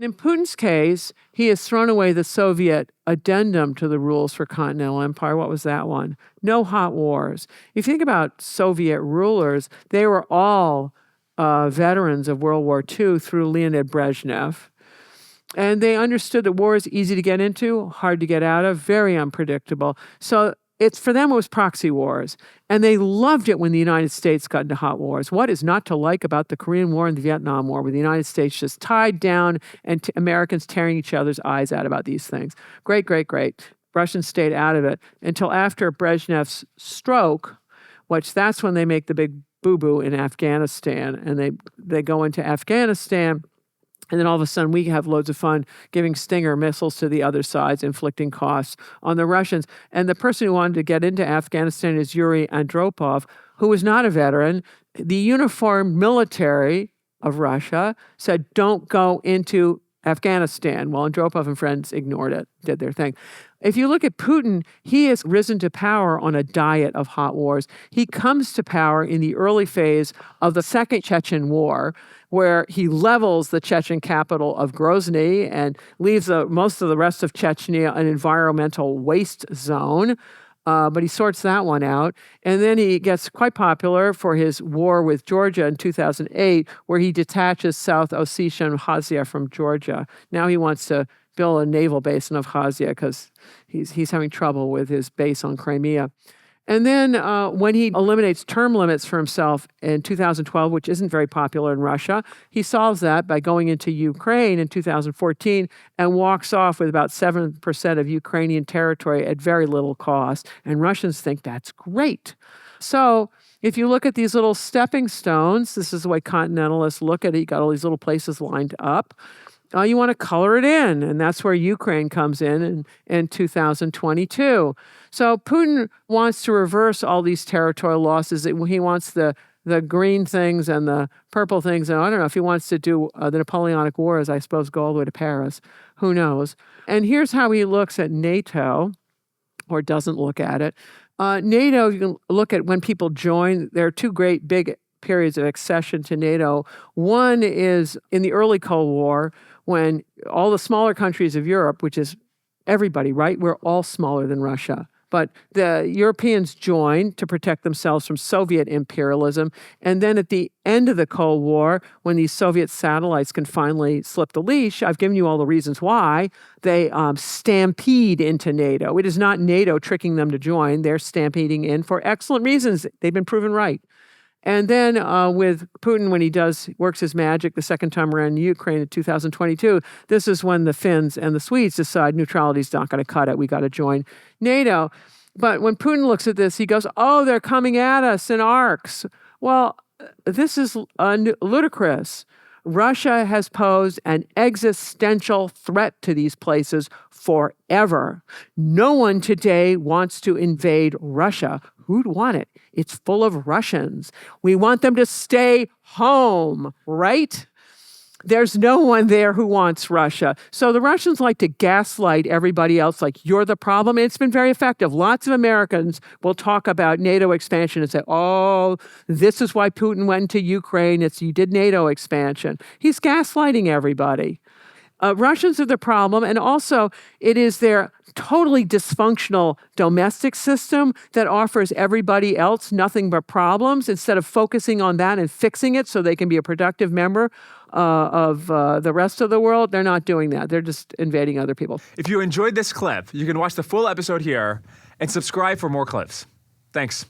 In Putin's case, he has thrown away the Soviet addendum to the rules for continental empire. What was that one? No hot wars. If you think about Soviet rulers, they were all veterans of World War II through Leonid Brezhnev. And they understood that war is easy to get into, hard to get out of, very unpredictable. So for them, it was proxy wars. And they loved it when the United States got into hot wars. What is not to like about the Korean War and the Vietnam War, with the United States just tied down and Americans tearing each other's eyes out about these things? Great, great, great. Russians stayed out of it until after Brezhnev's stroke, which that's when they make the big boo-boo in Afghanistan. And they go into Afghanistan. And then all of a sudden, we have loads of fun giving Stinger missiles to the other sides, inflicting costs on the Russians. And the person who wanted to get into Afghanistan is Yuri Andropov, who was not a veteran. The uniformed military of Russia said, don't go into Afghanistan. Well, Andropov and friends ignored it, did their thing. If you look at Putin, he has risen to power on a diet of hot wars. He comes to power in the early phase of the Second Chechen War, where he levels the Chechen capital of Grozny and leaves most of the rest of Chechnya an environmental waste zone. But he sorts that one out. And then he gets quite popular for his war with Georgia in 2008, where he detaches South Ossetia and Abkhazia from Georgia. Now he wants to build a naval base in Abkhazia because he's having trouble with his base on Crimea. And then when he eliminates term limits for himself in 2012, which isn't very popular in Russia, he solves that by going into Ukraine in 2014 and walks off with about 7% of Ukrainian territory at very little cost. And Russians think that's great. So if you look at these little stepping stones, this is the way continentalists look at it. You got all these little places lined up. You want to color it in, and that's where Ukraine comes in 2022. So Putin wants to reverse all these territorial losses. He wants the green things and the purple things. And I don't know if he wants to do the Napoleonic Wars, I suppose, go all the way to Paris. Who knows? And here's how he looks at NATO, or doesn't look at it. NATO, you can look at when people join. There are two great big periods of accession to NATO. One is in the early Cold War, when all the smaller countries of Europe, which is everybody, right? We're all smaller than Russia. But the Europeans joined to protect themselves from Soviet imperialism. And then at the end of the Cold War, when these Soviet satellites can finally slip the leash, I've given you all the reasons why, they stampede into NATO. It is not NATO tricking them to join. They're stampeding in for excellent reasons. They've been proven right. And then with Putin, when he works his magic the second time around in Ukraine in 2022, this is when the Finns and the Swedes decide neutrality's not going to cut it. We got to join NATO. But when Putin looks at this, he goes, oh, they're coming at us in arcs. Well, this is ludicrous. Russia has posed an existential threat to these places forever. No one today wants to invade Russia. Who'd want it? It's full of Russians. We want them to stay home, right? There's no one there who wants Russia. So the Russians like to gaslight everybody else like you're the problem. And it's been very effective. Lots of Americans will talk about NATO expansion and say, oh, this is why Putin went to Ukraine. You did NATO expansion. He's gaslighting everybody. Russians are the problem, and also it is their totally dysfunctional domestic system that offers everybody else nothing but problems instead of focusing on that and fixing it so they can be a productive member of the rest of the world. They're not doing that. They're just invading other people. If you enjoyed this clip, you can watch the full episode here and subscribe for more clips. Thanks.